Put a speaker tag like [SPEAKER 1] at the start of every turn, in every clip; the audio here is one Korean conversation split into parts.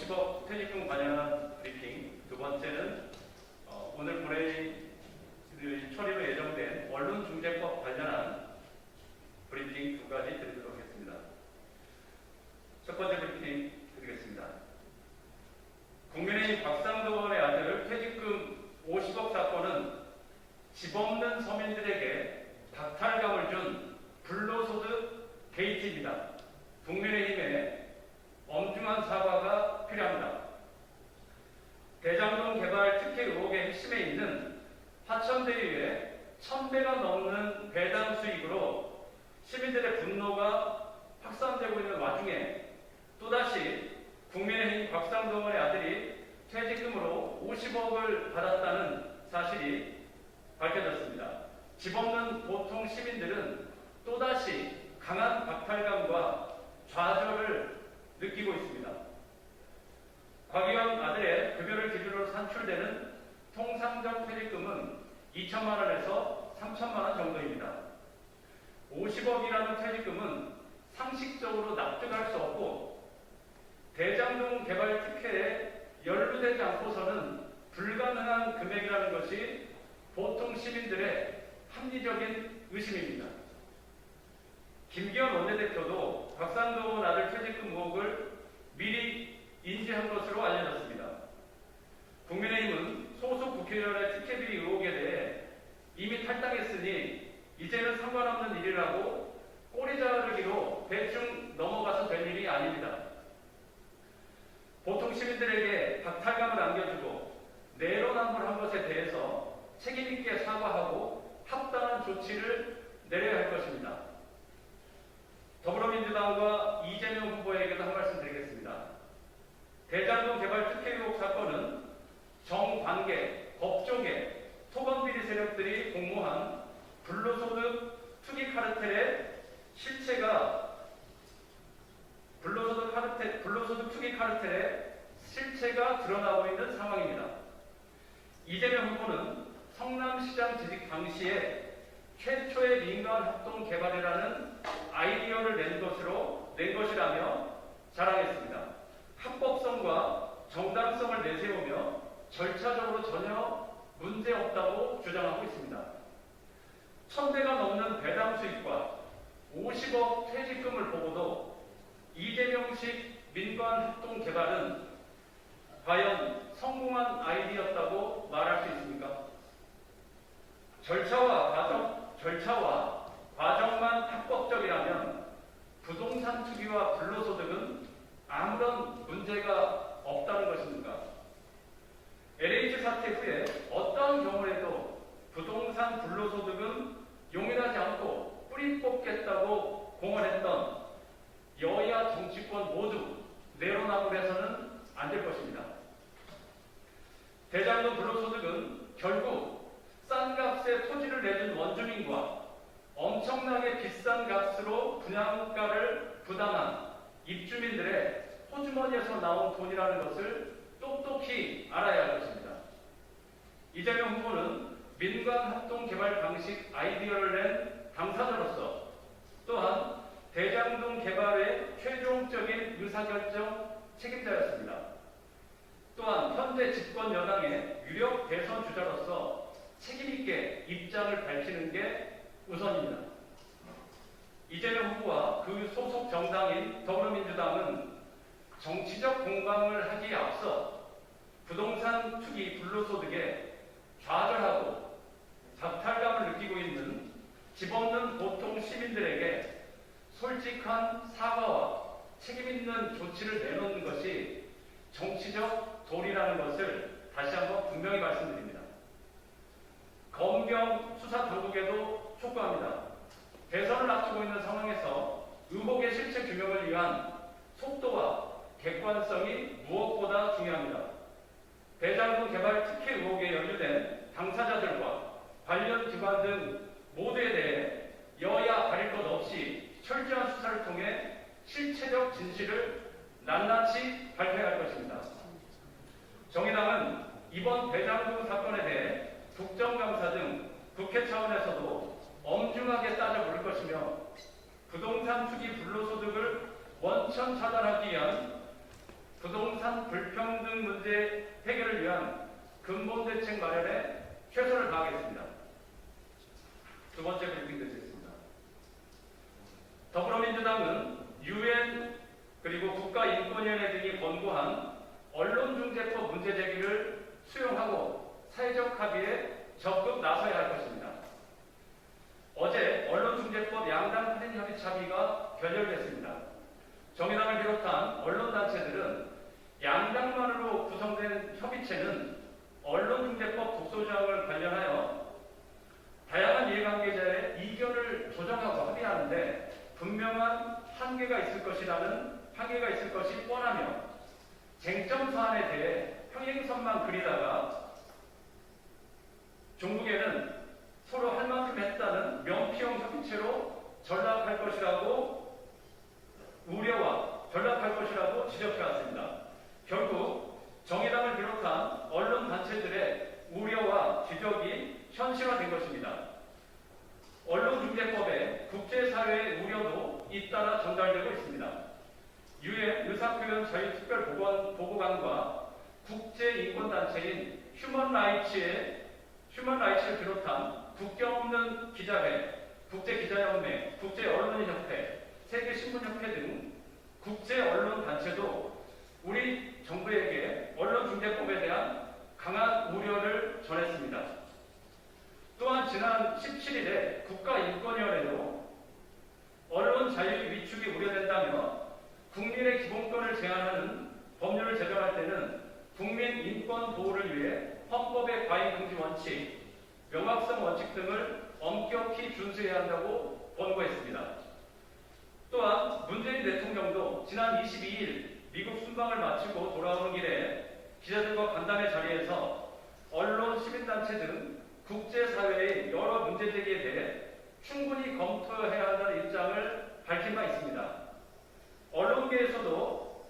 [SPEAKER 1] 50억 퇴직금 관련한 브리핑, 두 번째는 오늘 본회의 처리로 예정된 언론중재법 관련한 브리핑 두 가지 드리도록 하겠습니다. 첫 번째 브리핑 드리겠습니다. 국민의힘 곽상도 의원의 아들 퇴직금 50억 사건은 집 없는 서민들에게 박탈감을 준 불로소득 게이트입니다. 국민의힘의 엄중한 사과가 필요합니다. 대장동 개발 특혜 의혹의 핵심에 있는 화천대유의 1000배가 넘는 배당 수익으로 시민들의 분노가 확산되고 있는 와중에 또다시 국민의힘 곽상도 의원의 아들이 퇴직금으로 50억을 받았다는 사실이 밝혀졌습니다. 집 없는 보통 시민들은 또다시 강한 박탈감과 좌절을 느끼고 있습니다. 곽 의원 아들의 급여를 기준으로 산출되는 통상적 퇴직금은 2천만 원에서 3천만 원 정도입니다. 50억이라는 퇴직금은 상식적으로 납득할 수 없고 대장동 개발 특혜에 연루되지 않고서는 불가능한 금액이라는 것이 보통 시민들의 합리적인 의심입니다. 김기현 원내대표도 곽상도 아들 퇴직금 의혹을 미리 인지한 것으로 알려졌습니다. 국민의힘은 소속 국회의원의 특혜비리 의혹에 대해 이미 탈당했으니 이제는 상관없는 일이라고 꼬리 자르기로 대충 넘어가서 될 일이 아닙니다. 보통 시민들에게 박탈감을 안겨주고 내로남불한 것에 대해서 책임있게 사과하고 합당한 조치를 내려야 할 것입니다. 더불어민주당과 이재명 후보에게도 한 말씀 드리겠습니다. 대장동 개발 특혜 의혹 사건은 정관계, 법조계, 토건비리 세력들이 공모한 불로소득 투기 카르텔의 불로소득 투기 카르텔의 실체가 드러나고 있는 상황입니다. 이재명 후보는 성남시장 재직 당시에 최초의 민간 합동 개발이라는 아이디어를 낸 것이라며 자랑했습니다. 합법성과 정당성을 내세우며 절차적으로 전혀 문제없다고 주장하고 있습니다. 1000배가 넘는 배당 수익과 50억 퇴직금을 보고도 이재명식 민간 합동 개발은 과연 성공한 아이디어였다고 말할 수 있습니까? 절차와 과정만 합법적이라면 부동산 투기와 불로소득은 아무런 문제가 없다는 것입니까? LH 사태 후에 어떠한 경우에도 부동산 불로소득은 용인하지 않고 뿌리 뽑겠다고 공언했던 여야 정치권 모두 내로남불해서는 안 될 것입니다. 대장동 불로소득은 결국 싼 값에 토지를 내준 원주민과 엄청나게 비싼 값으로 분양가를 부담한 입주민들의 호주머니에서 나온 돈이라는 것을 똑똑히 알아야 할 것입니다. 이재명 후보는 민간 합동 개발 방식 아이디어를 낸 당사자로서 또한 대장동 개발의 최종적인 의사결정 책임자였습니다. 또한 현재 집권 여당의 유력 대선 주자로서 책임있게 입장을 밝히는 게 우선입니다. 이재명 후보와 그 소속 정당인 더불어민주당은 정치적 공감을 하기에 앞서 부동산 투기 불로소득에 좌절하고 박탈감을 느끼고 있는 집 없는 보통 시민들에게 솔직한 사과와 책임있는 조치를 내놓는 것이 정치적 도리라는 것을 다시 한번 분명히 말씀드립니다. 검경 수사 당국에도 촉구합니다. 대선을 앞두고 있는 상황에서 의혹의 실체 규명을 위한 속도와 객관성이 무엇보다 중요합니다. 대장동 개발 특혜 의혹에 연루된 당사자들과 관련 기관 등 모두에 대해 여야 가릴 것 없이 철저한 수사를 통해 실체적 진실을 낱낱이 밝혀야 할 것입니다. 정의당은 이번 대장동 사건에 대해 국정감사 등 국회 차원에서도 엄중하게 따져 볼 것이며 부동산 투기 불로소득을 원천 차단하기 위한 부동산 등 문제 해결을 위한 근본 대책 마련에 최선을 다하겠습니다. 두 번째 브리핑 드리겠습니다. 더불어민주당은 UN 그리고 국가인권위원회 등이 권고한 언론중재법 문제 제기를 수용하고 사회적 합의에 적극 나서야 할 것입니다. 어제 언론중재법 양당 8인 협의 합의가 결렬됐습니다. 정의당을 비롯한 언론단체들은 양당만으로 구성된 협의체는 언론중재법 독소조항을 관련하여 다양한 이해관계자의 이견을 조정하고 합의하는데 분명한 한계가 있을 것이 뻔하며 쟁점 사안에 대해 평행선만 그리다가 종국에는 서로 할 만큼 했다는 명피용 협의체로 전락할 것이라고 지적해왔습니다. 결국 정의당을 비롯한 언론단체들의 우려와 지적이 현실화된 것입니다. 언론중재법에 국제사회의 우려도 잇따라 전달되고 있습니다. 유엔 의사표현 자유특별보고관과 국제인권단체인 휴먼라이츠를 비롯한 국경 없는 기자회, 국제기자연맹, 국제언론인협회, 세계신문협회 등 국제언론단체도 우리 정부에게 언론중재법에 대한 강한 우려를 전했습니다. 또한 지난 17일에 국가인권위원회도 언론 자유 위축이 우려된다며 국민의 기본권을 제한하는 법률을 제정할 때는 국민 인권 보호를 위해 헌법의 과잉 금지 원칙, 명확성 원칙 등을 엄격히 준수해야 한다고 권고했습니다. 또한 문재인 대통령도 지난 22일 미국 순방을 마치고 돌아오는 길에 기자들과 간담회 자리에서 언론, 시민단체 등 국제사회의 여러 문제 제기에 대해 충분히 검토해야 한다는 입장을 밝힌 바 있습니다. 언론계에서도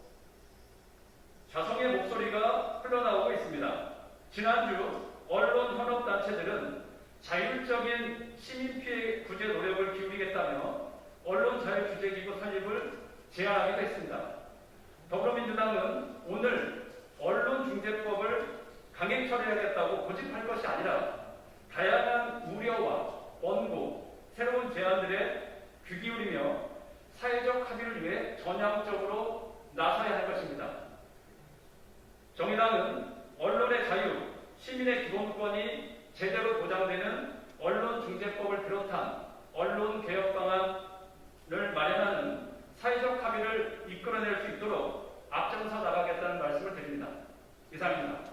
[SPEAKER 1] 자성의 목소리가 흘러나오고 있습니다. 지난주 언론 현업단체들은 자율적인 시민피해 구제 노력을 기울이겠다며 언론자유규제기구 설립을 제안하기도 했습니다. 더불어민주당은 오늘 언론중재법을 강행 처리하겠다고 고집할 것이 아니라 다양한 우려와 원고, 새로운 제안들에 귀 기울이며 사회적 합의를 위해 전향적으로 나서야 할 것입니다. 정의당은 언론의 자유, 시민의 기본권이 제대로 보장되는 언론중재법을 비롯한 언론개혁 방안을 마련하는 사회적 합의를 이끌어낼 수 있도록 앞장서 나가겠다는 말씀을 드립니다. 이상입니다.